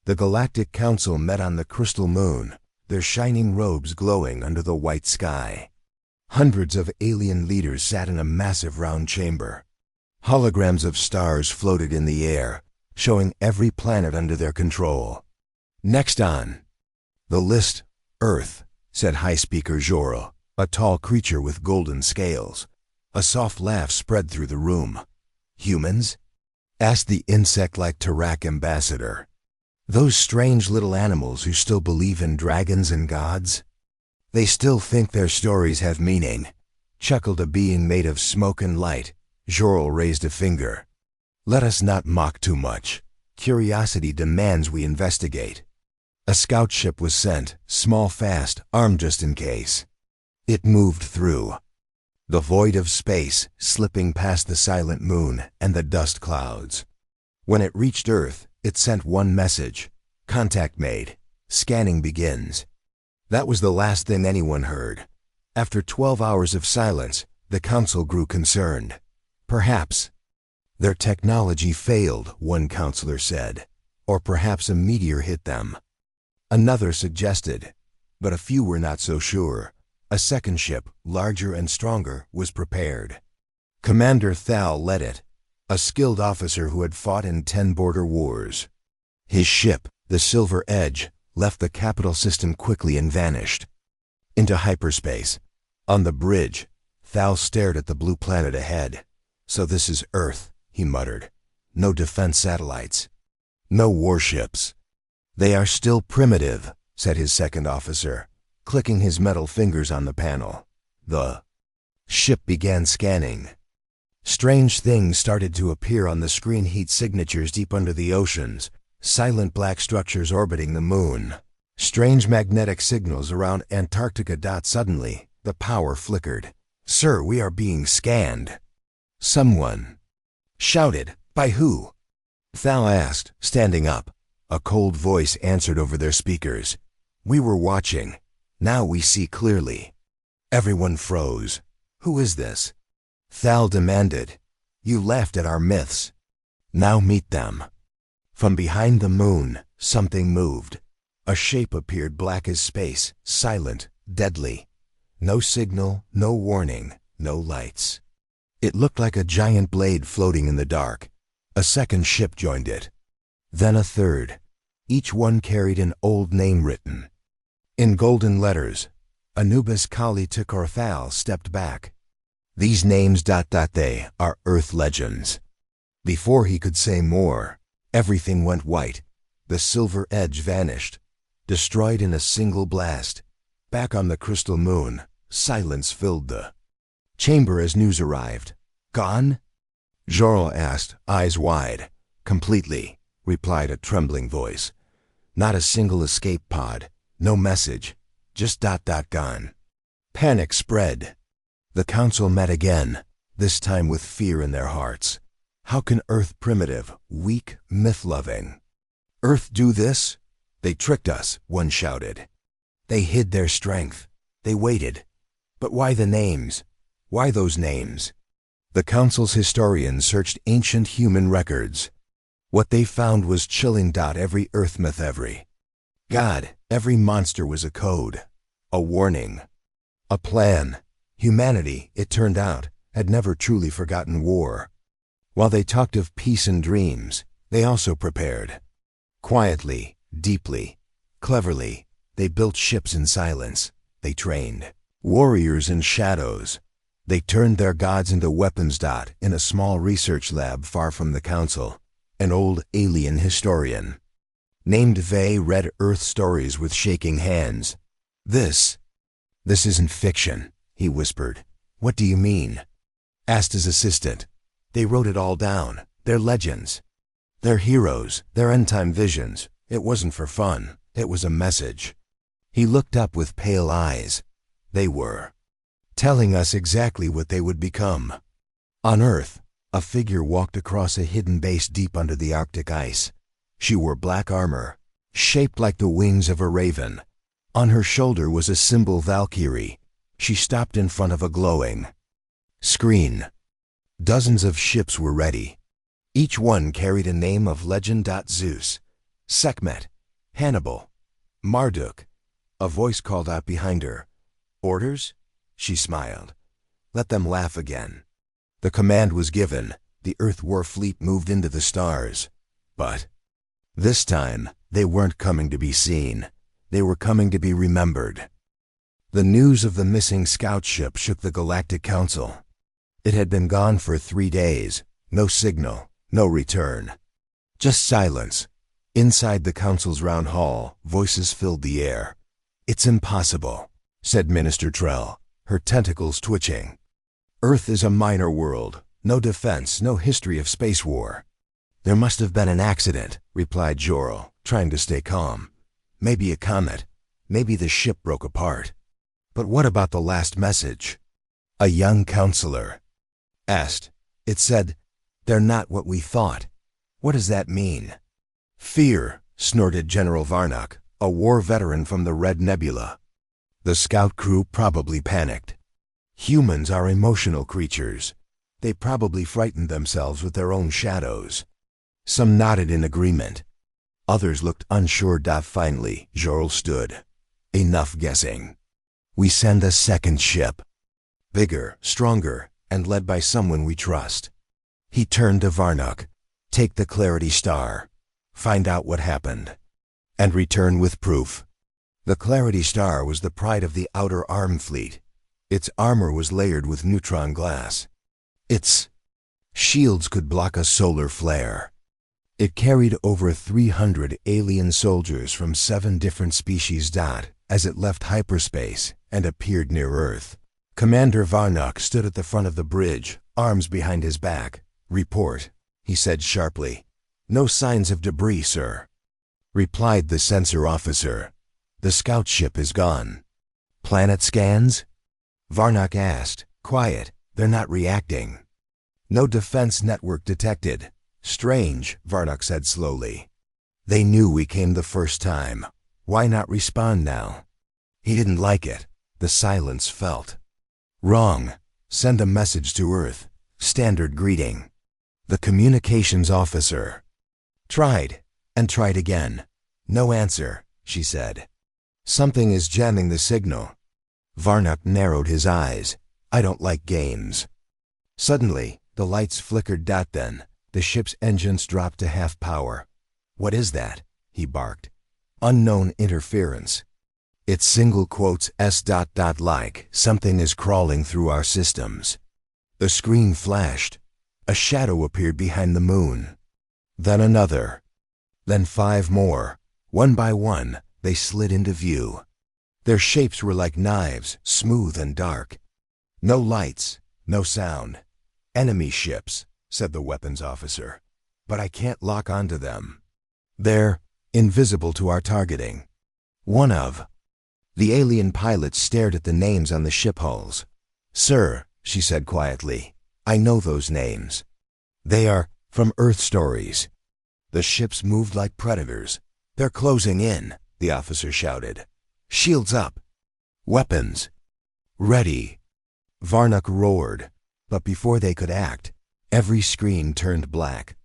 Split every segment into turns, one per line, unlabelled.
The Galactic Council met on the crystal moon, their shining robes glowing under the white sky. Hundreds of alien leaders sat in a massive round chamber. Holograms of stars floated in the air, showing every planet under their control. Next on the list, Earth, said High Speaker Jorel, a tall creature with golden scales. A soft laugh spread through the room. Humans? Asked the insect-like Tarak ambassador. Those strange little animals who still believe in dragons and gods? They still think their stories have meaning, chuckled a being made of smoke and light. Jorel raised a finger. Let us not mock too much. Curiosity demands we investigate. A scout ship was sent, small fast, armed just in case. It moved through the void of space, slipping past the silent moon and the dust clouds. When it reached Earth, it sent one message. Contact made. Scanning begins. That was the last thing anyone heard. After 12 hours of silence, the council grew concerned. Perhaps their technology failed, one counselor said. Or perhaps a meteor hit them. Another suggested, but a few were not so sure. A second ship, larger and stronger, was prepared. Commander Thal led it, a skilled officer who had fought in 10 border wars. His ship, the Silver Edge, left the capital system quickly and vanished into hyperspace. On the bridge, Thal stared at the blue planet ahead. So this is Earth, he muttered. No defense satellites. No warships. They are still primitive, said his second officer, clicking his metal fingers on the panel. The ship began scanning. Strange things started to appear on the screen, heat signatures deep under the oceans, silent black structures orbiting the moon, strange magnetic signals around Antarctica. Suddenly, the power flickered. Sir, we are being scanned. Someone shouted. By who? Thal asked, standing up. A cold voice answered over their speakers. We were watching. Now we see clearly. Everyone froze. Who is this? Thal demanded. You laughed at our myths. Now meet them. From behind the moon, something moved. A shape appeared, black as space, silent, deadly. No signal, no warning, no lights. It looked like a giant blade floating in the dark. A second ship joined it. Then a third. Each one carried an old name written in golden letters. Anubis Kali Tikor. Thal stepped back. These names. They are Earth legends. Before he could say more, everything went white. The Silver Edge vanished, destroyed in a single blast. Back on the crystal moon, silence filled the chamber as news arrived. Gone? Jorel asked, eyes wide. Completely, replied a trembling voice. Not a single escape pod, no message, just ... gone. Panic spread. The council met again, this time with fear in their hearts. How can Earth, primitive, weak, myth-loving Earth, do this? They tricked us, one shouted. They hid their strength. They waited. But why the names? Why those names? The council's historians searched ancient human records. What they found was chilling. Every Earth myth, every god, every monster was a code, a warning, a plan. Humanity, it turned out, had never truly forgotten war. While they talked of peace and dreams, they also prepared. Quietly, deeply, cleverly, they built ships in silence. They trained warriors in shadows. They turned their gods into weapons. In a small research lab far from the council, an old alien historian named Vey read Earth stories with shaking hands. This isn't fiction, he whispered. What do you mean? Asked his assistant. They wrote it all down, their legends, their heroes, their end-time visions. It wasn't for fun, it was a message. He looked up with pale eyes. They were telling us exactly what they would become. On Earth, a figure walked across a hidden base deep under the Arctic ice. She wore black armor, shaped like the wings of a raven. On her shoulder was a symbol Valkyrie. She stopped in front of a glowing screen. Dozens of ships were ready. Each one carried a name of legend. Zeus, Sekhmet, Hannibal. Marduk. A voice called out behind her. Orders? She smiled. Let them laugh again. The command was given. The Earth War fleet moved into the stars. But this time, they weren't coming to be seen. They were coming to be remembered. The news of the missing scout ship shook the Galactic Council. It had been gone for 3 days. No signal, no return. Just silence. Inside the council's round hall, voices filled the air. It's impossible, said Minister Trell, her tentacles twitching. Earth is a minor world. No defense, no history of space war. There must have been an accident, replied Jorl, trying to stay calm. Maybe a comet. Maybe the ship broke apart. But what about the last message? A young counselor asked. It said, "They're not what we thought." What does that mean? Fear, snorted General Varnock, a war veteran from the Red Nebula. The scout crew probably panicked. Humans are emotional creatures. They probably frightened themselves with their own shadows. Some nodded in agreement. Others looked unsure. Finally, Jorl stood. Enough guessing. We send a second ship. Bigger, stronger, and led by someone we trust. He turned to Varnock. Take the Clarity Star. Find out what happened. And return with proof. The Clarity Star was the pride of the Outer Arm Fleet. Its armor was layered with neutron glass. Its shields could block a solar flare. It carried over 300 alien soldiers from 7 different species. As it left hyperspace and appeared near Earth, Commander Varnock stood at the front of the bridge, arms behind his back. Report, he said sharply. No signs of debris, sir, replied the sensor officer. The scout ship is gone. Planet scans? Varnock asked. Quiet, they're not reacting. No defense network detected. Strange, Varnock said slowly. They knew we came the first time. Why not respond now? He didn't like it. The silence felt wrong. Send a message to Earth. Standard greeting. The communications officer tried and tried again. No answer, she said. Something is jamming the signal. Varnock narrowed his eyes. I don't like games. Suddenly, the lights flickered. Then, the ship's engines dropped to half power. What is that? He barked. Unknown interference. It's single quotes S. Like something is crawling through our systems. The screen flashed. A shadow appeared behind the moon. Then another. Then 5 more. One by one, they slid into view. Their shapes were like knives, smooth and dark. No lights, no sound. Enemy ships, said the weapons officer. But I can't lock onto them. They're invisible to our targeting. One of the alien pilots stared at the names on the ship hulls. Sir, she said quietly, I know those names. They are from Earth stories. The ships moved like predators. They're closing in, the officer shouted. Shields up. Weapons. Ready. Varnock roared, but before they could act, every screen turned black.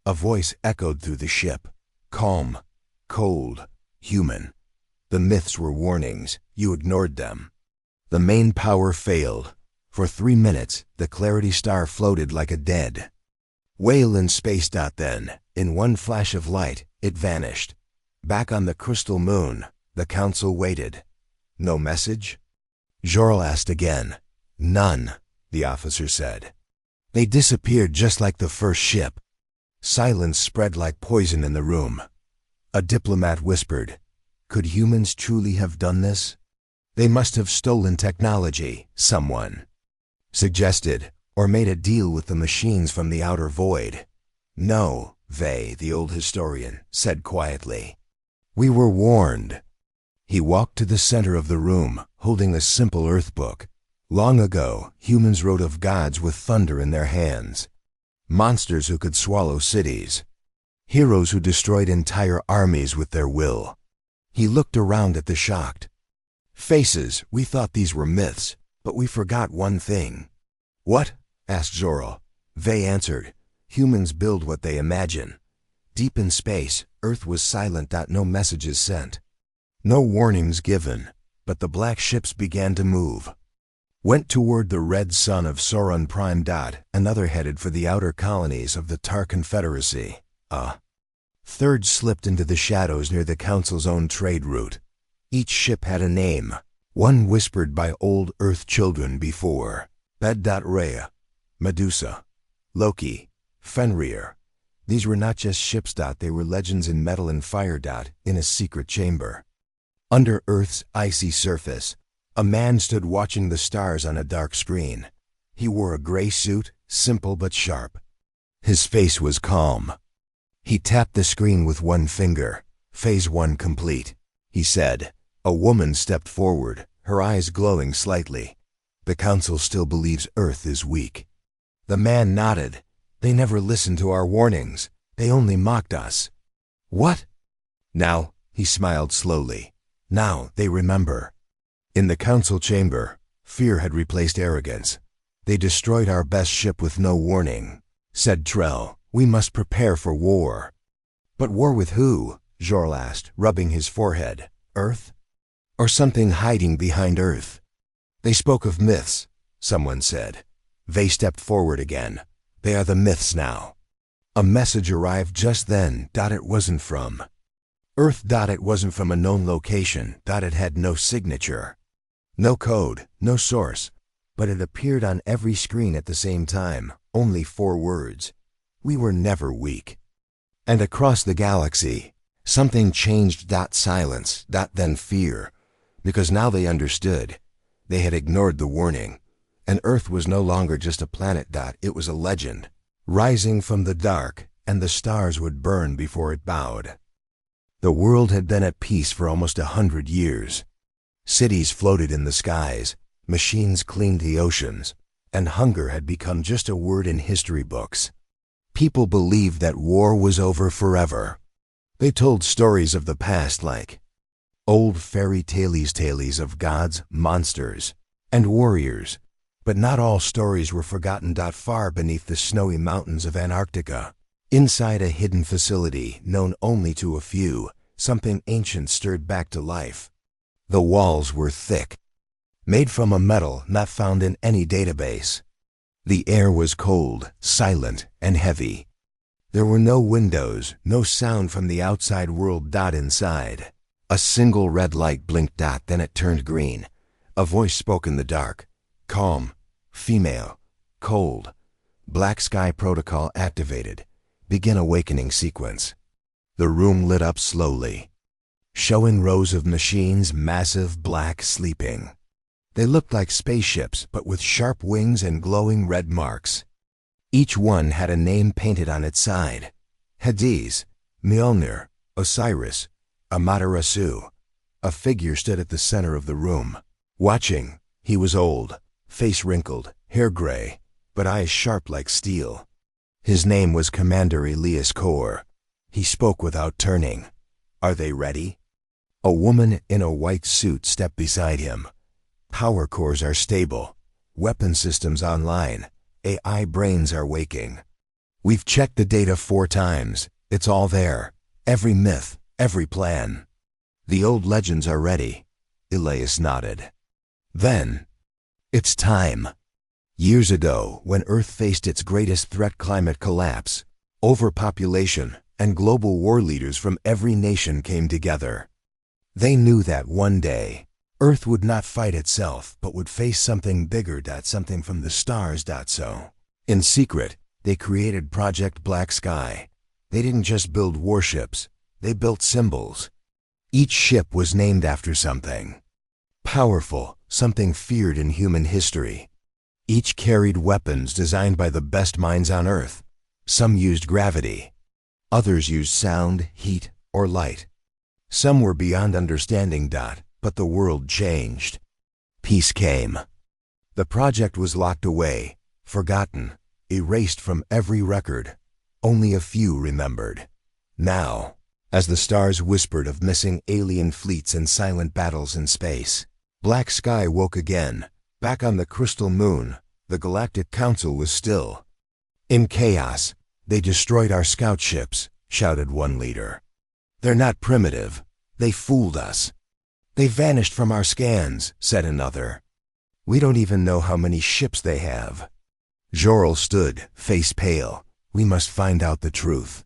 A voice echoed through the ship. Calm. Cold. Human. The myths were warnings. You ignored them. The main power failed. For 3 minutes, the Clarity Star floated like a dead whale in space. Then, in one flash of light, it vanished. Back on the crystal moon, the council waited. No message? Jorl asked again. None, the officer said. They disappeared just like the first ship. Silence spread like poison in the room. A diplomat whispered, could humans truly have done this? They must have stolen technology, someone suggested, or made a deal with the machines from the outer void. No, Vey, the old historian, said quietly. We were warned. He walked to the center of the room, holding a simple earth book. Long ago, humans wrote of gods with thunder in their hands, monsters who could swallow cities, heroes who destroyed entire armies with their will. He looked around at the shocked faces. We thought these were myths, but we forgot one thing. What? Asked Jorl. Vey answered, humans build what they imagine. Deep in space, Earth was silent. No messages sent. No warnings given, but the black ships began to move. Went toward the red sun of Sauron Prime. Another headed for the outer colonies of the Tar Confederacy. A third slipped into the shadows near the Council's own trade route. Each ship had a name, one whispered by old Earth children before. Bed. Rhea, Medusa, Loki, Fenrir. These were not just ships. They were legends in metal and fire. In a secret chamber, under Earth's icy surface, a man stood watching the stars on a dark screen. He wore a gray suit, simple but sharp. His face was calm. He tapped the screen with one finger. Phase 1 complete, he said. A woman stepped forward, her eyes glowing slightly. The Council still believes Earth is weak. The man nodded. They never listened to our warnings. They only mocked us. What? Now, he smiled slowly. Now they remember. In the Council chamber, fear had replaced arrogance. They destroyed our best ship with no warning, said Trell. We must prepare for war. But war with who? Jorl asked, rubbing his forehead. Earth? Or something hiding behind Earth? They spoke of myths, someone said. They stepped forward again. They are the myths now. A message arrived just then. It wasn't from Earth. It wasn't from a known location. It had no signature. No code, no source. But it appeared on every screen at the same time. Only 4 words. We were never weak. And across the galaxy, something changed. Silence. Then fear. Because now they understood. They had ignored the warning. And Earth was no longer just a planet. It was a legend, rising from the dark, and the stars would burn before it bowed. The world had been at peace for almost 100 years. Cities floated in the skies, machines cleaned the oceans, and hunger had become just a word in history books. People believed that war was over forever. They told stories of the past like old fairy tales of gods, monsters, and warriors. But not all stories were forgotten. Far beneath the snowy mountains of Antarctica, inside a hidden facility known only to a few, something ancient stirred back to life. The walls were thick, made from a metal not found in any database. The air was cold, silent, and heavy. There were no windows, no sound from the outside world. Inside, a single red light blinked. Then it turned green. A voice spoke in the dark. Calm. Female. Cold. Black sky protocol activated. Begin awakening sequence. The room lit up slowly, showing rows of machines, massive, black, sleeping. They looked like spaceships, but with sharp wings and glowing red marks. Each one had a name painted on its side. Hades, Mjolnir, Osiris, Amaterasu. A figure stood at the center of the room, watching. He was old, face wrinkled, hair gray, but eyes sharp like steel. His name was Commander Elias Kor. He spoke without turning. Are they ready? A woman in a white suit stepped beside him. Power cores are stable. Weapon systems online. AI brains are waking. We've checked the data 4 times. It's all there. Every myth, every plan. The old legends are ready. Elias nodded. Then, it's time. Years ago, when Earth faced its greatest threat, climate collapse, overpopulation, and global war leaders from every nation came together. They knew that one day, Earth would not fight itself, but would face something bigger. Something from the stars. So, in secret, they created Project Black Sky. They didn't just build warships, they built symbols. Each ship was named after something powerful, something feared in human history. Each carried weapons designed by the best minds on Earth. Some used gravity. Others used sound, heat, or light. Some were beyond understanding. But the world changed. Peace came. The project was locked away, forgotten, erased from every record. Only a few remembered. Now, as the stars whispered of missing alien fleets and silent battles in space, Black Sky woke again. Back on the crystal moon, the Galactic Council was still. In chaos, they destroyed our scout ships, shouted one leader. "They're not primitive. They fooled us." "They vanished from our scans," said another. "We don't even know how many ships they have." Jorel stood, face pale. "We must find out the truth."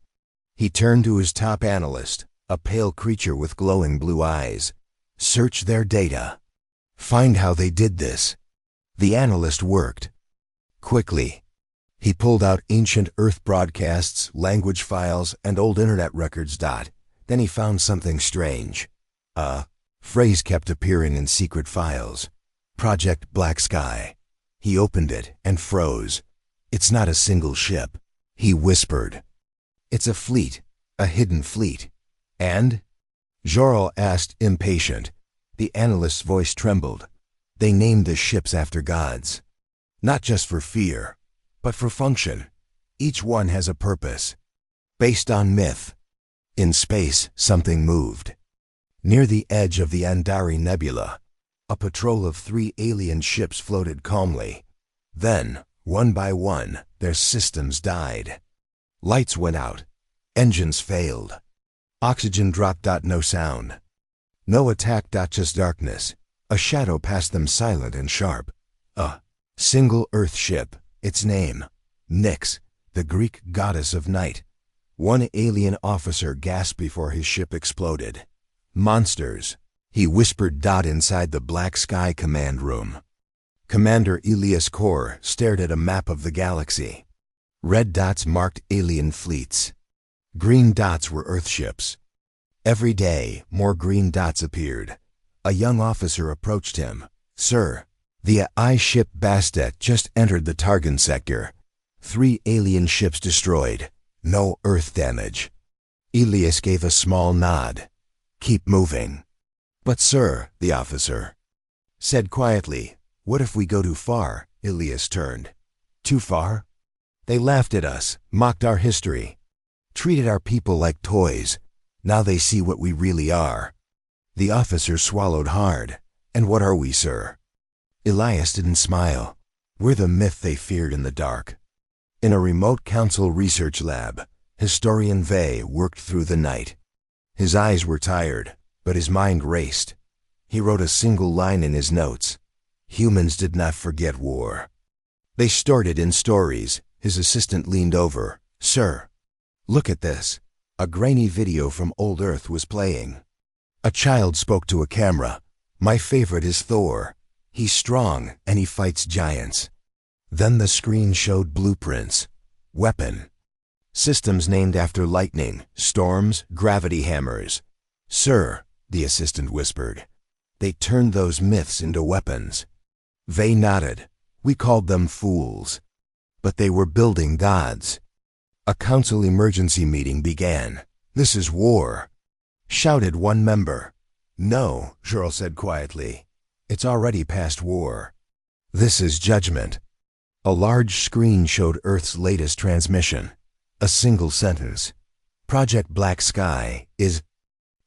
He turned to his top analyst, a pale creature with glowing blue eyes. "Search their data. Find how they did this." The analyst worked. Quickly, he pulled out ancient Earth broadcasts, language files, and old internet records. Then he found something strange. A phrase kept appearing in secret files. Project Black Sky. He opened it and froze. "It's not a single ship," he whispered. "It's a fleet, a hidden fleet." "And?" Jorel asked, impatient. The analyst's voice trembled. "They named the ships after gods. Not just for fear, but for function. Each one has a purpose, based on myth." In space, something moved. Near the edge of the Andari Nebula, a patrol of 3 alien ships floated calmly. Then, one by one, their systems died. Lights went out. Engines failed. Oxygen dropped. No sound. No attack. Just darkness. A shadow passed them, silent and sharp. A single Earth ship. Its name, Nyx, the Greek goddess of night. One alien officer gasped before his ship exploded. "Monsters," he whispered. Inside the Black Sky command room, Commander Elias Kor stared at a map of the galaxy. Red dots marked alien fleets. Green dots were Earth ships. Every day, more green dots appeared. A young officer approached him. "Sir, the AI ship Bastet just entered the Targan sector. 3 alien ships destroyed. No Earth damage." Elias gave a small nod. "Keep moving." "But sir," the officer said quietly, "what if we go too far?" Elias turned. "Too far?" "They laughed at us, mocked our history, treated our people like toys. Now they see what we really are." The officer swallowed hard. "And what are we, sir?" Elias didn't smile. "We're the myth they feared in the dark." In a remote council research lab, historian Vey worked through the night. His eyes were tired, but his mind raced. He wrote a single line in his notes. Humans did not forget war. They stored it in stories. His assistant leaned over. "Sir, look at this." A grainy video from old Earth was playing. A child spoke to a camera. "My favorite is Thor. He's strong and he fights giants." Then the screen showed blueprints. Weapon. Systems named after lightning, storms, gravity hammers. "Sir," the assistant whispered, "they turned those myths into weapons." Vey nodded. "We called them fools. But they were building gods." A council emergency meeting began. "This is war," shouted one member. "No," Jorel said quietly. "It's already past war. This is judgment." A large screen showed Earth's latest transmission. A single sentence. "Project Black Sky is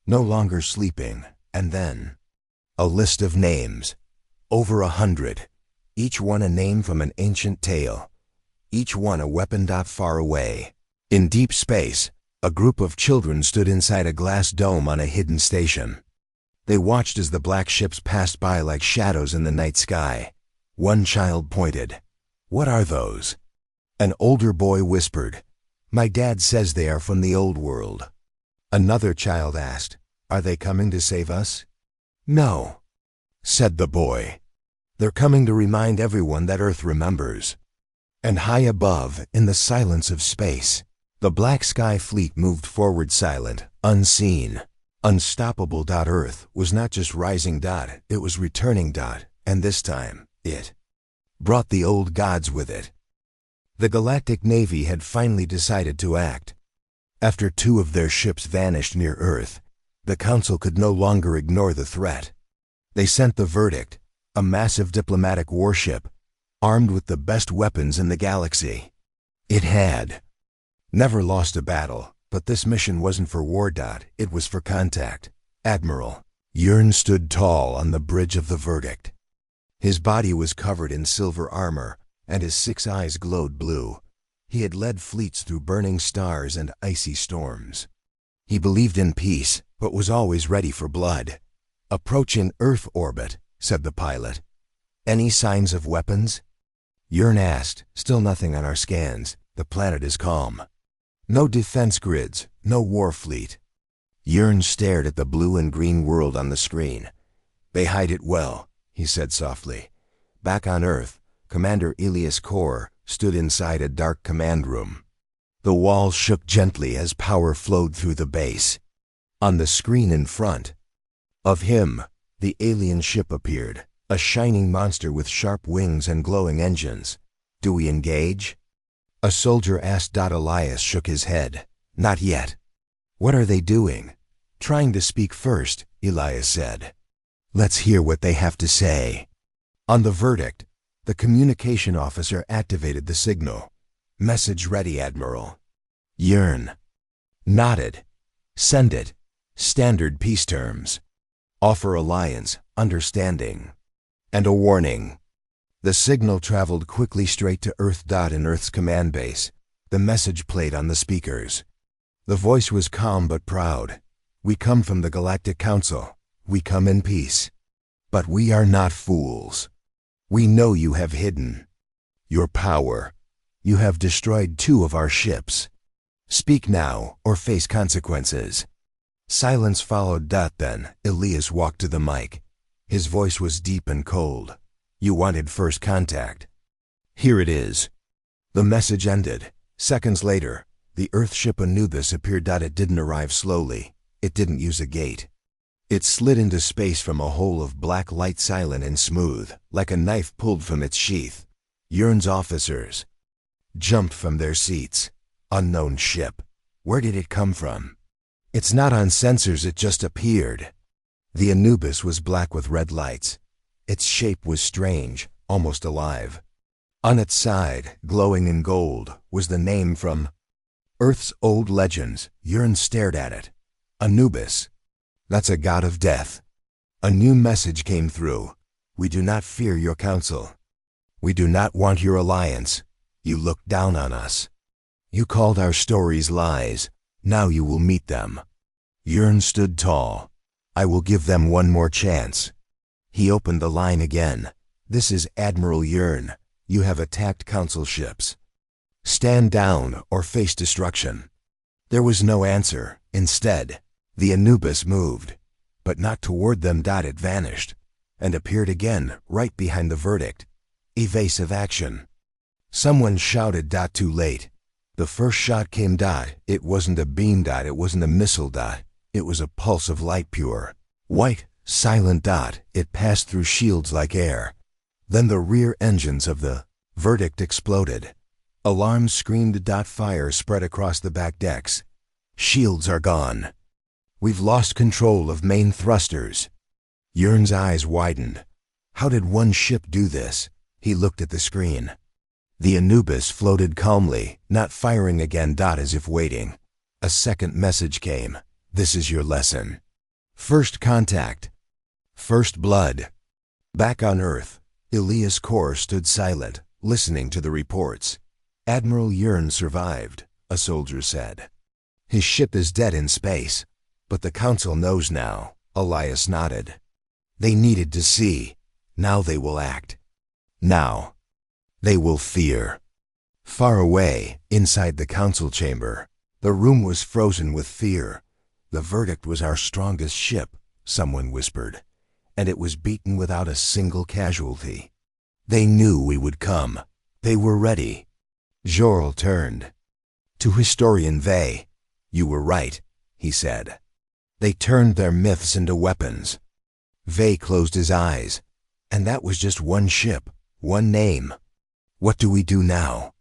no longer sleeping." And then a list of names. Over 100. Each one a name from an ancient tale. Each one a weapon. Far away, in deep space, a group of children stood inside a glass dome on a hidden station. They watched as the black ships passed by like shadows in the night sky. One child pointed. "What are those?" An older boy whispered. "My dad says they are from the old world." Another child asked, "Are they coming to save us?" "No," said the boy. "They're coming to remind everyone that Earth remembers." And high above, in the silence of space, the Black Sky fleet moved forward, silent, unseen, unstoppable. Earth was not just rising. It was returning. And this time, it brought the old gods with it. The Galactic Navy had finally decided to act. After 2 of their ships vanished near Earth, the Council could no longer ignore the threat. They sent the verdict, a massive diplomatic warship, armed with the best weapons in the galaxy. It had never lost a battle, but this mission wasn't for war. It was for contact. Admiral Yurn stood tall on the bridge of the verdict. His body was covered in silver armor, and his 6 eyes glowed blue. He had led fleets through burning stars and icy storms. He believed in peace, but was always ready for blood. "Approaching Earth orbit," said the pilot. "Any signs of weapons?" Yearn asked. "Still nothing on our scans. The planet is calm. No defense grids, no war fleet." Yearn stared at the blue and green world on the screen. "They hide it well," he said softly. Back on Earth, Commander Elias Kor stood inside a dark command room. The walls shook gently as power flowed through the base. On the screen in front of him, the alien ship appeared, a shining monster with sharp wings and glowing engines. "Do we engage?" A soldier asked. Elias shook his head. "Not yet." "What are they doing?" "Trying to speak first," Elias said. "Let's hear what they have to say." On the verdict, the communication officer activated the signal. "Message ready, Admiral." Yearn nodded. "Send it. Standard peace terms. Offer alliance, understanding, and a warning." The signal traveled quickly straight to Earth. In Earth's command base, the message played on the speakers. The voice was calm but proud. "We come from the Galactic Council. We come in peace. But we are not fools. We know you have hidden your power. You have destroyed 2 of our ships. Speak now or face consequences." Silence followed. Then Elias walked to the mic. His voice was deep and cold. "You wanted first contact. Here it is." The message ended. Seconds later, the Earthship Anubis appeared. It didn't arrive slowly. It didn't use a gate. It slid into space from a hole of black light, silent and smooth, like a knife pulled from its sheath. Yearn's officers jumped from their seats. Unknown ship. Where did it come from? "It's not on sensors, it just appeared." The Anubis was black with red lights. Its shape was strange, almost alive. On its side, glowing in gold, was the name from Earth's old legends. Yearn stared at it. "Anubis. That's a god of death." A new message came through. "We do not fear your council. We do not want your alliance. You looked down on us. You called our stories lies. Now you will meet them." Yearn stood tall. "I will give them one more chance." He opened the line again. "This is Admiral Yearn. You have attacked council ships. Stand down or face destruction." There was no answer. Instead, the Anubis moved, but not toward them. It vanished and appeared again right behind the verdict. Evasive action. Someone shouted. Too late. The first shot came. It wasn't a beam. It wasn't a missile. It was a pulse of light, pure white, silent. It passed through shields like air. Then the rear engines of the verdict exploded. Alarms screamed. Fire spread across the back decks. "Shields are gone. We've lost control of main thrusters." Yearn's eyes widened. How did one ship do this? He looked at the screen. The Anubis floated calmly, not firing again. As if waiting. A second message came. "This is your lesson. First contact. First blood." Back on Earth, Elias Kor stood silent, listening to the reports. "Admiral Yearn survived," a soldier said. "His ship is dead in space, but the council knows now." Elias nodded. "They needed to see. Now they will act. Now they will fear." Far away, inside the council chamber, the room was frozen with fear. "The verdict was our strongest ship," someone whispered, "and it was beaten without a single casualty. They knew we would come. They were ready." Jorl turned to historian Vey. "You were right," he said. "They turned their myths into weapons." Vey closed his eyes. "And that was just one ship, one name. What do we do now?"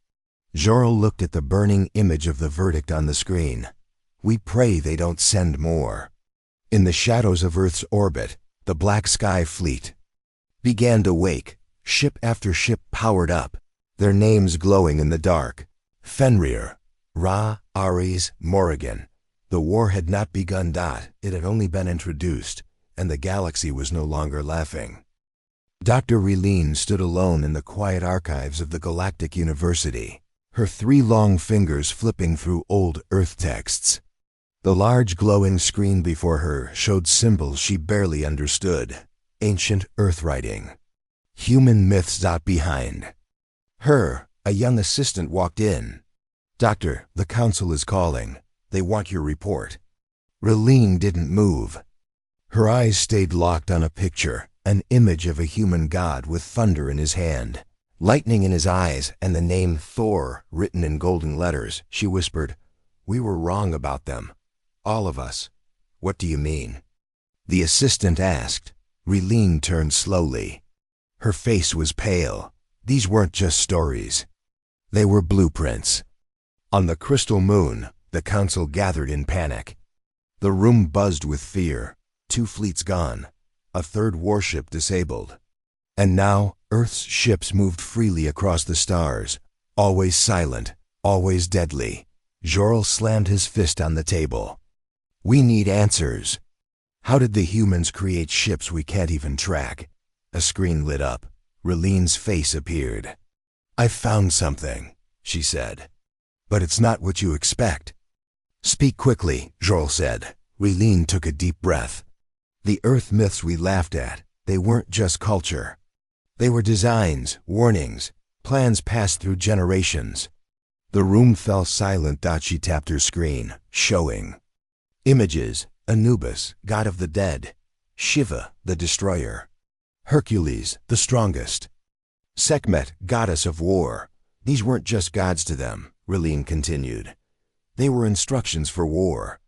Jorl looked at the burning image of the verdict on the screen. "We pray they don't send more." In the shadows of Earth's orbit, the Black Sky Fleet began to wake. Ship after ship powered up, their names glowing in the dark. Fenrir, Ra, Ares, Morrigan. The war had not begun. It had only been introduced, and the galaxy was no longer laughing. Dr. Relene stood alone in the quiet archives of the Galactic University. her 3 long fingers flipping through old Earth texts. The large glowing screen before her showed symbols she barely understood. Ancient Earth writing. Human myths. Behind her, a young assistant walked in. "Doctor, the council is calling. They want your report." Relene didn't move. Her eyes stayed locked on a picture, an image of a human god with thunder in his hand, lightning in his eyes, and the name Thor written in golden letters. She whispered, "We were wrong about them. All of us." "What do you mean?" the assistant asked. Relene turned slowly. Her face was pale. These weren't just stories. They were blueprints. On the crystal moon, the council gathered in panic. The room buzzed with fear. 2 fleets gone, a 3rd warship disabled. And now, Earth's ships moved freely across the stars, always silent, always deadly. Jorel slammed his fist on the table. "We need answers. How did the humans create ships we can't even track?" A screen lit up. Relene's face appeared. "I found something," she said. "But it's not what you expect." "Speak quickly," Jorel said. Relene took a deep breath. "The Earth myths we laughed at, they weren't just culture. They were designs, warnings, plans passed through generations." The room fell silent. She tapped her screen, showing images: Anubis, god of the dead; Shiva, the destroyer; Hercules, the strongest; Sekhmet, goddess of war. These weren't just gods to them, Relene continued. They were instructions for war.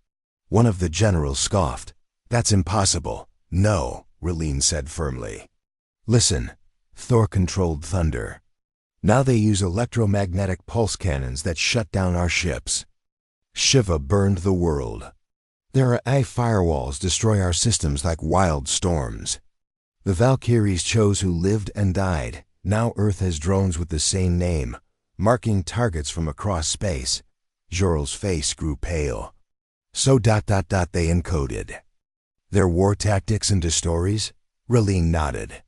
One of the generals scoffed. "That's impossible." "No," Relene said firmly. "Listen, Thor controlled thunder. Now they use electromagnetic pulse cannons that shut down our ships. Shiva burned the world. There are AI firewalls destroy our systems like wild storms. The Valkyries chose who lived and died. Now Earth has drones with the same name, marking targets from across space." Jorel's face grew pale. "So they encoded their war tactics into stories?" Relene nodded.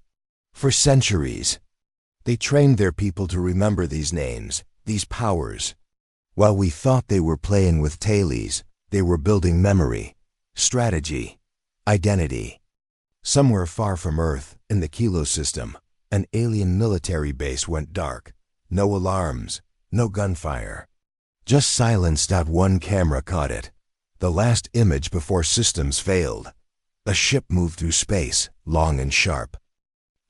"For centuries. They trained their people to remember these names, these powers. While we thought they were playing with tailies, they were building memory, strategy, identity." Somewhere far from Earth, in the Kilo system, an alien military base went dark. No alarms, no gunfire. Just silence. One camera caught it. The last image before systems failed. A ship moved through space, long and sharp.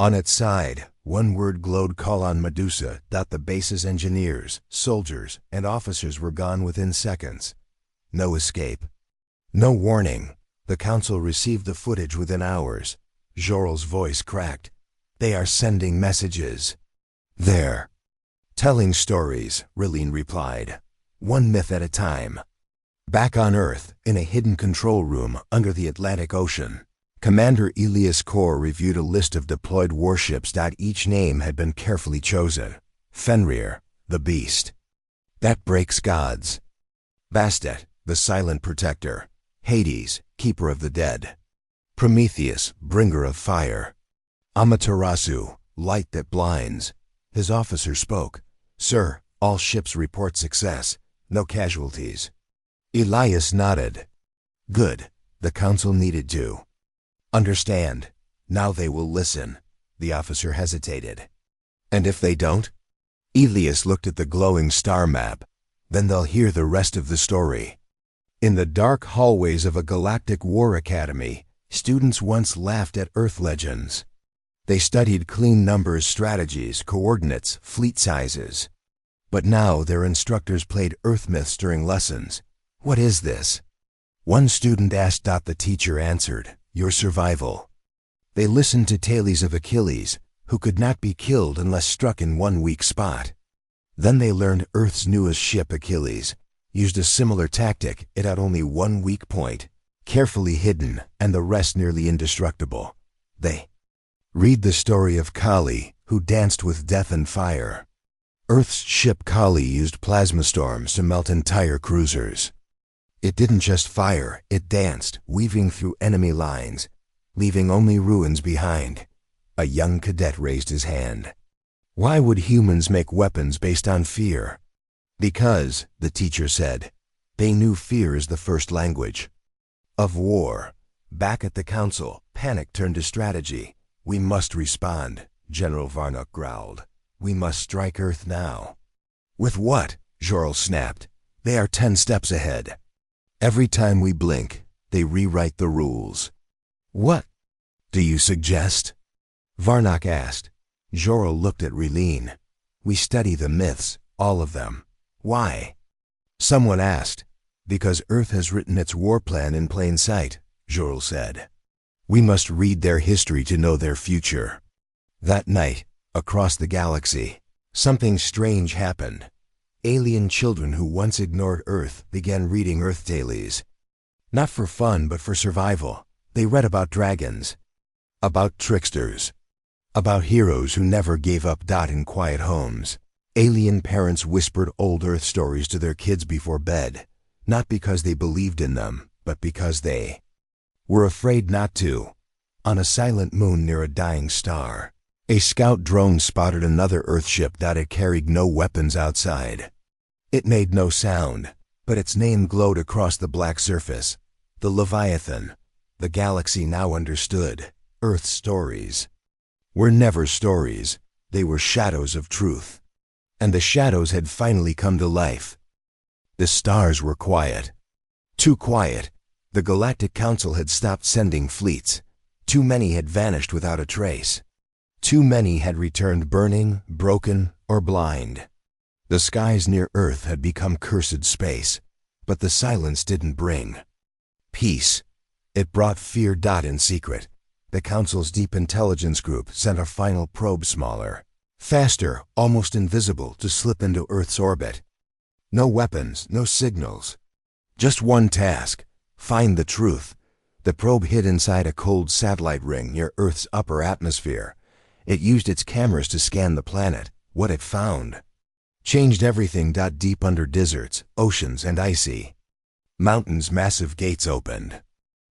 On its side, one word glowed: "Call on Medusa." The base's engineers, soldiers, and officers were gone within seconds. No escape. No warning. The council received the footage within hours. Jorel's voice cracked. "They are sending messages." "They're telling stories," Relene replied. "One myth at a time." Back on Earth, in a hidden control room under the Atlantic Ocean, Commander Elias Kor reviewed a list of deployed warships. Each name had been carefully chosen. Fenrir, the beast. That breaks gods. Bastet, the silent protector. Hades, keeper of the dead. Prometheus, bringer of fire. Amaterasu, light that blinds. His officer spoke. "Sir, all ships report success. No casualties." Elias nodded. "Good. The council needed to understand. Now they will listen." The officer hesitated. "And if they don't?" Elias looked at the glowing star map. "Then they'll hear the rest of the story." In the dark hallways of a galactic war academy, students once laughed at Earth legends. They studied clean numbers, strategies, coordinates, fleet sizes. But now their instructors played Earth myths during lessons. "What is this?" one student asked. The teacher answered, "Your survival." They listened to tales of Achilles, who could not be killed unless struck in one weak spot. Then they learned Earth's newest ship, Achilles, used a similar tactic. It had only one weak point, carefully hidden, and the rest nearly indestructible. They read the story of Kali, who danced with death and fire. Earth's ship Kali used plasma storms to melt entire cruisers. It didn't just fire, it danced, weaving through enemy lines, leaving only ruins behind. A young cadet raised his hand. "Why would humans make weapons based on fear?" Because, the teacher said, they knew fear is the first language of war. Back at the council, panic turned to strategy. We must respond, General Varnock growled. We must strike Earth now. With what? Jorl snapped. They are 10 steps ahead. Every time we blink, they rewrite the rules. What do you suggest? Varnock asked. Jorl looked at Relene. We study the myths, all of them. Why? Someone asked. Because Earth has written its war plan in plain sight, Jorl said. We must read their history to know their future. That night, across the galaxy, something strange happened. Alien children who once ignored Earth began reading Earth dailies. Not for fun, but for survival. They read about dragons, about tricksters, about heroes who never gave up. In quiet homes, alien parents whispered old Earth stories to their kids before bed, not because they believed in them, but because they were afraid not to. On a silent moon near a dying star, a scout drone spotted another Earthship. It carried no weapons outside. It made no sound, but its name glowed across the black surface. The Leviathan. The galaxy now understood. Earth's stories were never stories. They were shadows of truth. And the shadows had finally come to life. The stars were quiet. Too quiet. The Galactic Council had stopped sending fleets. Too many had vanished without a trace. Too many had returned burning, broken, or blind. The skies near Earth had become cursed space, but the silence didn't bring peace. It brought fear. In secret, the Council's Deep Intelligence Group sent a final probe smaller, faster, almost invisible, to slip into Earth's orbit. No weapons, no signals. Just one task: find the truth. The probe hid inside a cold satellite ring near Earth's upper atmosphere. It used its cameras to scan the planet. What it found changed everything. Deep under deserts, oceans, and icy mountains, massive gates opened.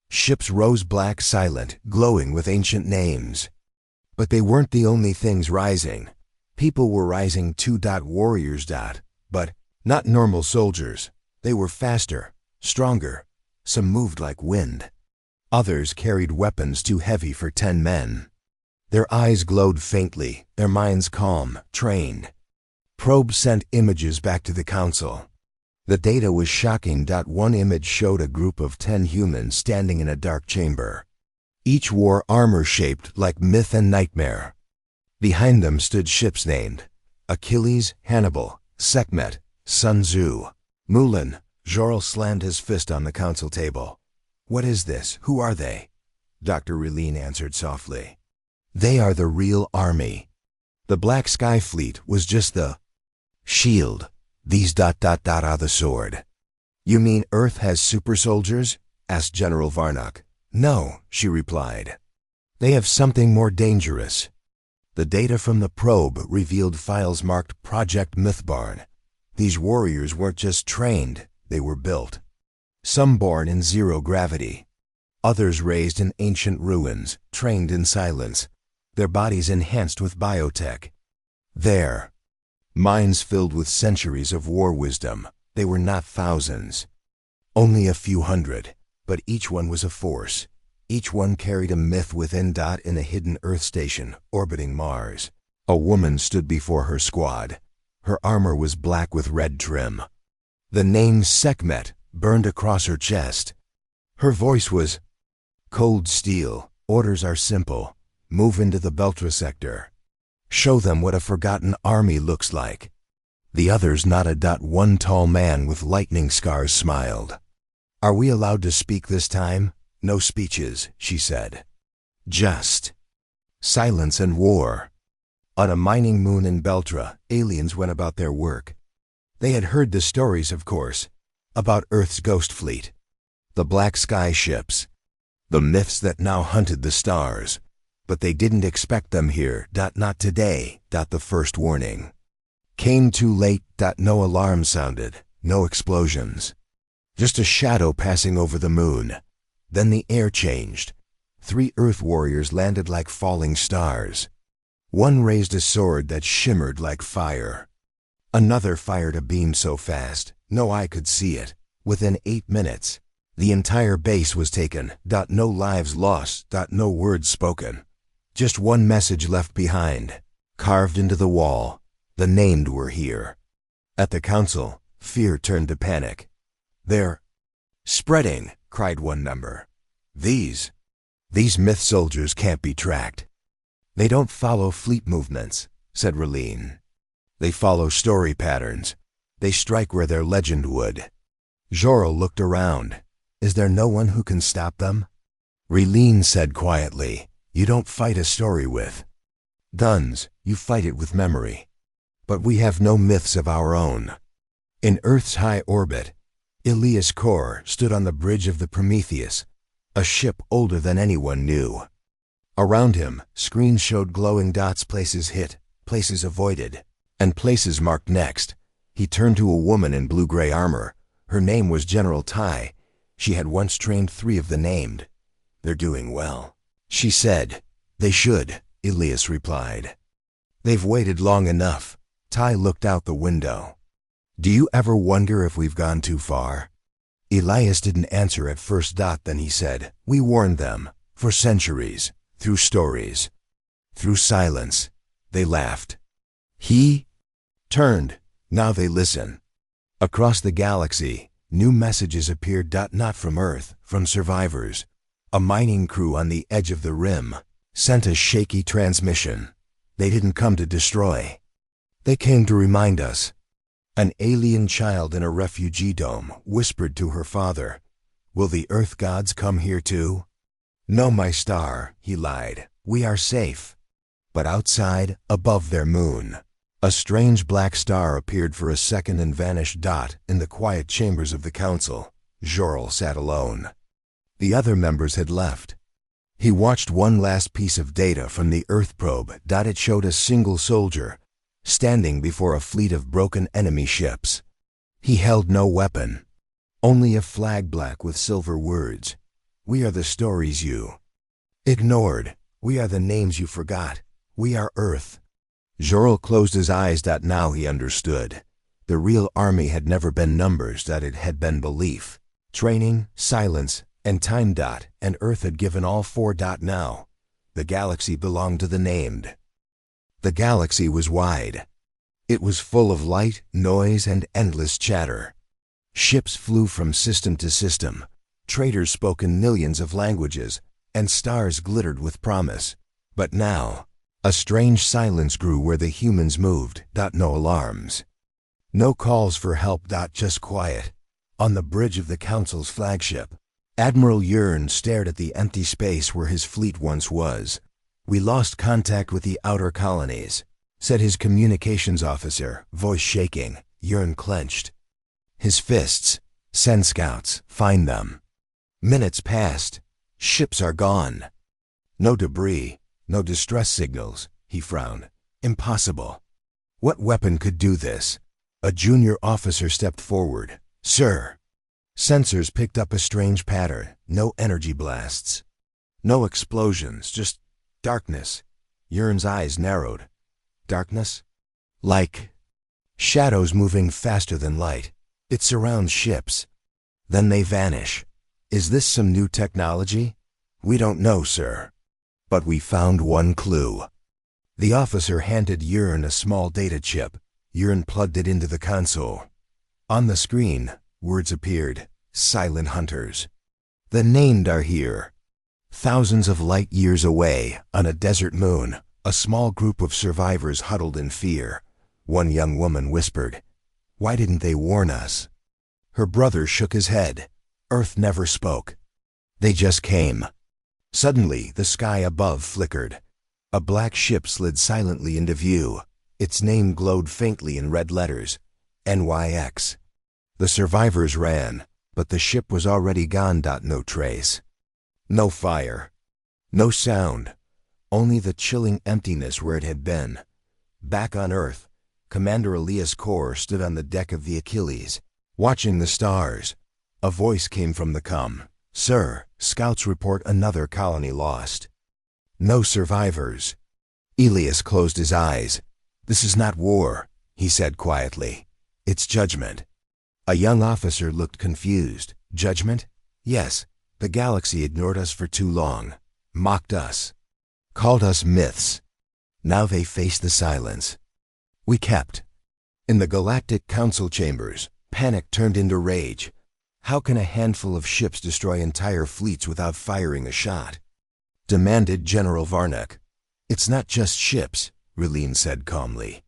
Ships rose black, silent, glowing with ancient names. But they weren't the only things rising. People were rising too. Warriors. But not normal soldiers. They were faster, stronger. Some moved like wind. Others carried weapons too heavy for 10 men. Their eyes glowed faintly, their minds calm, trained. Probe sent images back to the Council. The data was shocking. One image showed a group of 10 humans standing in a dark chamber. Each wore armor shaped like myth and nightmare. Behind them stood ships named Achilles, Hannibal, Sekhmet, Sun Tzu, Mulan. Jorl slammed his fist on the council table. What is this? Who are they? Dr. Relene answered softly. They are the real army. The Black Sky Fleet was just the shield. These ... are the sword. You mean Earth has super soldiers? Asked General Varnock. No, she replied. They have something more dangerous. The data from the probe revealed files marked Project Mythbarn. These warriors weren't just trained, they were built. Some born in zero gravity. Others raised in ancient ruins, trained in silence. Their bodies enhanced with biotech. Their minds filled with centuries of war wisdom. They were not thousands. Only a few hundred, but each one was a force. Each one carried a myth within. In a hidden Earth station orbiting Mars, a woman stood before her squad. Her armor was black with red trim. The name Sekhmet burned across her chest. Her voice was cold steel. Orders are simple. Move into the Beltra sector. Show them what a forgotten army looks like. The others nodded. One tall man with lightning scars smiled. Are we allowed to speak this time? No speeches, she said. Just silence and war. On a mining moon in Beltra, aliens went about their work. They had heard the stories, of course, about Earth's ghost fleet, the black sky ships, the myths that now hunted the stars. But they didn't expect them here. Not today. The first warning came too late. No alarm sounded, no explosions. Just a shadow passing over the moon. Then the air changed. 3 Earth warriors landed like falling stars. One raised a sword that shimmered like fire. Another fired a beam so fast, no eye could see it. Within 8 minutes, the entire base was taken. No lives lost. No words spoken. Just one message left behind, carved into the wall. The named were here. At the council, fear turned to panic. "They're spreading," cried one member. These myth soldiers can't be tracked." "They don't follow fleet movements," said Raleen. "They follow story patterns. They strike where their legend would." Jorel looked around. "Is there no one who can stop them?" Raleen said quietly, "You don't fight a story with guns, you fight it with memory. But we have no myths of our own." In Earth's high orbit, Elias Kor stood on the bridge of the Prometheus, a ship older than anyone knew. Around him, screens showed glowing dots, places hit, places avoided, and places marked next. He turned to a woman in blue-gray armor. Her name was General Tai. She had once trained 3 of the named. "They're doing well," she said. "They should," Elias replied. "They've waited long enough." Tai looked out the window. "Do you ever wonder if we've gone too far?" Elias didn't answer at first. Then he said, "We warned them, for centuries, through stories, through silence." They laughed. He turned. Now they listen. Across the galaxy, new messages appeared. Not from Earth, from survivors. A mining crew on the edge of the rim sent a shaky transmission. They didn't come to destroy. They came to remind us. An alien child in a refugee dome whispered to her father, "Will the Earth gods come here too?" "No, my star," he lied. "We are safe." But outside, above their moon, a strange black star appeared for a second and vanished. In the quiet chambers of the council, Jorel sat alone. The other members had left. He watched one last piece of data from the Earth probe. It showed a single soldier standing before a fleet of broken enemy ships. He held no weapon, only a flag black with silver words. "We are the stories you ignored. We are the names you forgot. We are Earth." Jorel closed his eyes. Now he understood. The real army had never been numbers. It had been belief, training, silence, and time. And Earth had given all 4. Now, the galaxy belonged to the named. The galaxy was wide. It was full of light, noise, and endless chatter. Ships flew from system to system. Traders spoke in millions of languages, and stars glittered with promise. But now, a strange silence grew where the humans moved. No alarms. No calls for help. Just quiet. On the bridge of the council's flagship, Admiral Yearn stared at the empty space where his fleet once was. "We lost contact with the outer colonies," said his communications officer, voice shaking. Yearn clenched his fists. "Send scouts. Find them." Minutes passed. "Ships are gone. No debris, no distress signals." He frowned. "Impossible. What weapon could do this?" A junior officer stepped forward. "Sir." Sensors picked up a strange pattern. No energy blasts, no explosions, just darkness. Yearn's eyes narrowed. Darkness? Like shadows moving faster than light. It surrounds ships. Then they vanish. "Is this some new technology?" "We don't know, sir. But we found one clue." The officer handed Yearn a small data chip. Yearn plugged it into the console. On the screen, words appeared. "Silent hunters. The named are here." Thousands of light years away, on a desert moon, a small group of survivors huddled in fear. One young woman whispered, "Why didn't they warn us?" Her brother shook his head. Earth never spoke. They just came. Suddenly, the sky above flickered. A black ship slid silently into view. Its name glowed faintly in red letters, NYX. The survivors ran, but the ship was already gone. No trace. No fire. No sound. Only the chilling emptiness where it had been. Back on Earth, Commander Elias Kor stood on the deck of the Achilles, watching the stars. A voice came from the comm. "Sir, scouts report another colony lost. No survivors." Elias closed his eyes. "This is not war. he said quietly. It's judgment. A young officer looked confused. Judgment? Yes. The galaxy ignored us for too long, mocked us, called us myths. Now they face the silence. We kept. In the Galactic Council chambers, panic turned into rage. How can a handful of ships destroy entire fleets without firing a shot? Demanded General Varnock. It's not just ships, Relene said calmly.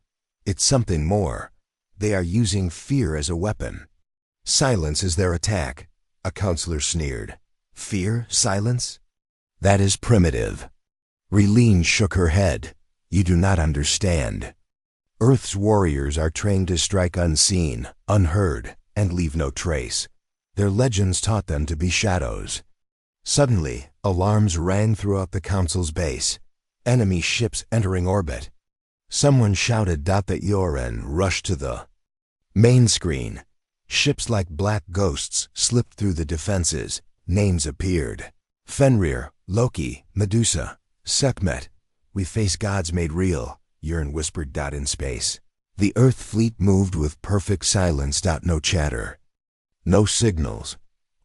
It's something more. They are using fear as a weapon. Silence is their attack, a counselor sneered. Fear? Silence? That is primitive. Relene shook her head. You do not understand. Earth's warriors are trained to strike unseen, unheard, and leave no trace. Their legends taught them to be shadows. Suddenly, alarms rang throughout the Council's base. Enemy ships entering orbit. Someone shouted that Yoren rushed to the main screen. Ships like black ghosts slipped through the defenses. Names appeared. Fenrir, Loki, Medusa, Sekhmet. We face gods made real, Yearn whispered. In space. The Earth fleet moved with perfect silence. No chatter. No signals.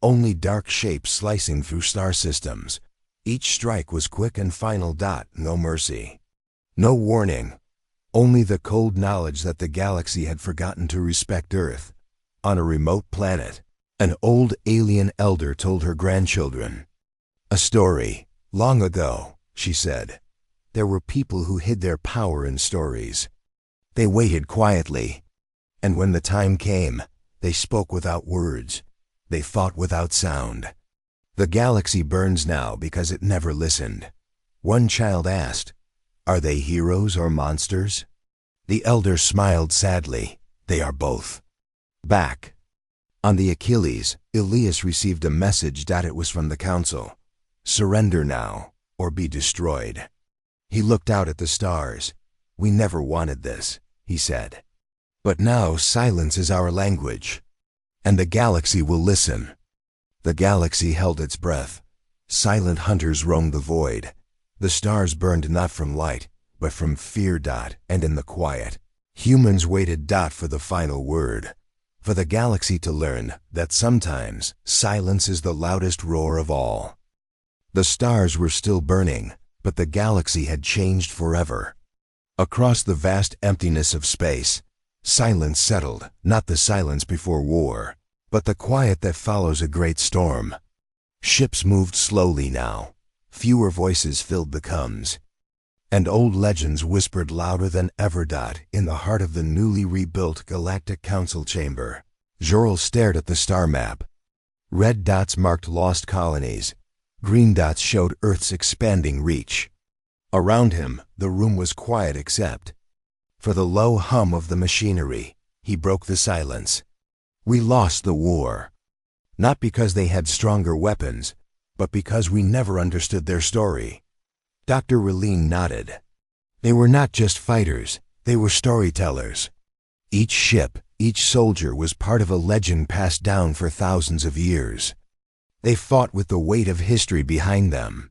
Only dark shapes slicing through star systems. Each strike was quick and final. No mercy. No warning. Only the cold knowledge that the galaxy had forgotten to respect Earth. On a remote planet, an old alien elder told her grandchildren. A story. Long ago, she said, there were people who hid their power in stories. They waited quietly. And when the time came, they spoke without words. They fought without sound. The galaxy burns now because it never listened. One child asked, are they heroes or monsters? The elder smiled sadly. They are both. Back. On the Achilles, Elias received a message. It was from the Council. Surrender now, or be destroyed. He looked out at the stars. We never wanted this, he said. But now silence is our language. And the galaxy will listen. The galaxy held its breath. Silent hunters roamed the void. The stars burned not from light, but from fear. And in the quiet, humans waited. For the final word. For the galaxy to learn that sometimes silence is the loudest roar of all. The stars were still burning, but the galaxy had changed forever. Across the vast emptiness of space, silence settled, not the silence before war, but the quiet that follows a great storm. Ships moved slowly now. Fewer voices filled the coms. And old legends whispered louder than ever. In the heart of the newly rebuilt Galactic Council chamber, Jorel stared at the star map. Red dots marked lost colonies. Green dots showed Earth's expanding reach. Around him, the room was quiet except for the low hum of the machinery. He broke the silence. We lost the war. Not because they had stronger weapons, but because we never understood their story. Dr. Relene nodded. They were not just fighters, they were storytellers. Each ship, each soldier was part of a legend passed down for thousands of years. They fought with the weight of history behind them.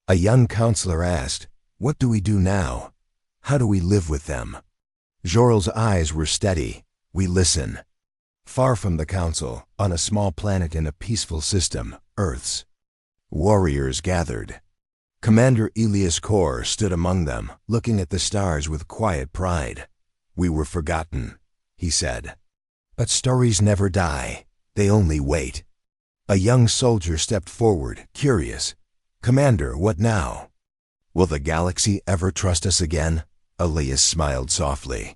A young counselor asked, what do we do now? How do we live with them? Jorel's eyes were steady. We listen. Far from the Council, on a small planet in a peaceful system, Earth's warriors gathered. Commander Elias Kor stood among them, looking at the stars with quiet pride. We were forgotten, he said. But stories never die. They only wait. A young soldier stepped forward, curious. Commander, what now? Will the galaxy ever trust us again? Elias smiled softly.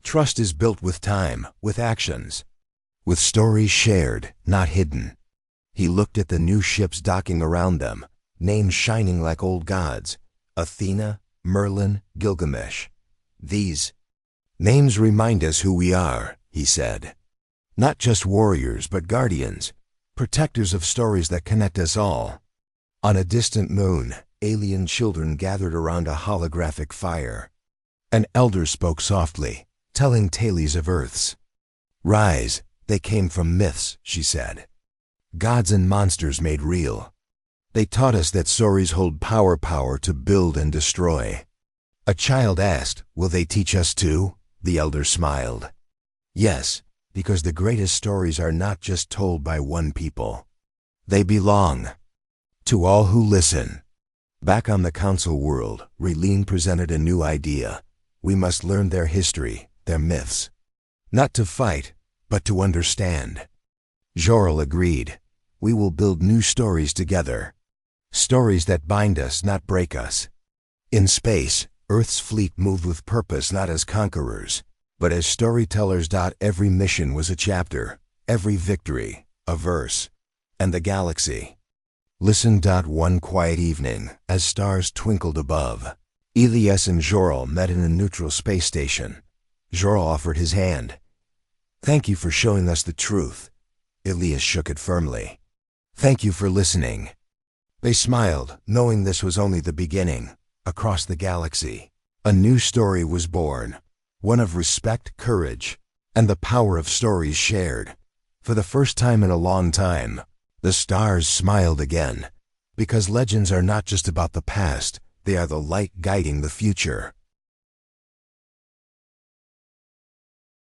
Trust is built with time, with actions, with stories shared, not hidden. He looked at the new ships docking around them, names shining like old gods. Athena, Merlin, Gilgamesh. These names remind us who we are, he said. Not just warriors, but guardians, protectors of stories that connect us all. On a distant moon, alien children gathered around a holographic fire. An elder spoke softly, telling tales of Earth's rise. They came from myths, she said. Gods and monsters made real. They taught us that stories hold power to build and destroy. A child asked, will they teach us too? The elder smiled. Yes, because the greatest stories are not just told by one people. They belong to all who listen. Back on the council world, Relene presented a new idea. We must learn their history, their myths. Not to fight, but to understand. Jorel agreed. We will build new stories together. Stories that bind us, not break us. In space, Earth's fleet moved with purpose, not as conquerors, but as storytellers. Every mission was a chapter, every victory, a verse. And the galaxy. Listen. One quiet evening, as stars twinkled above, Elias and Jorel met in a neutral space station. Jorel offered his hand. Thank you for showing us the truth. Elias shook it firmly. Thank you for listening. They smiled, knowing this was only the beginning. Across the galaxy, a new story was born. One of respect, courage, and the power of stories shared. For the first time in a long time, the stars smiled again. Because legends are not just about the past, they are the light guiding the future.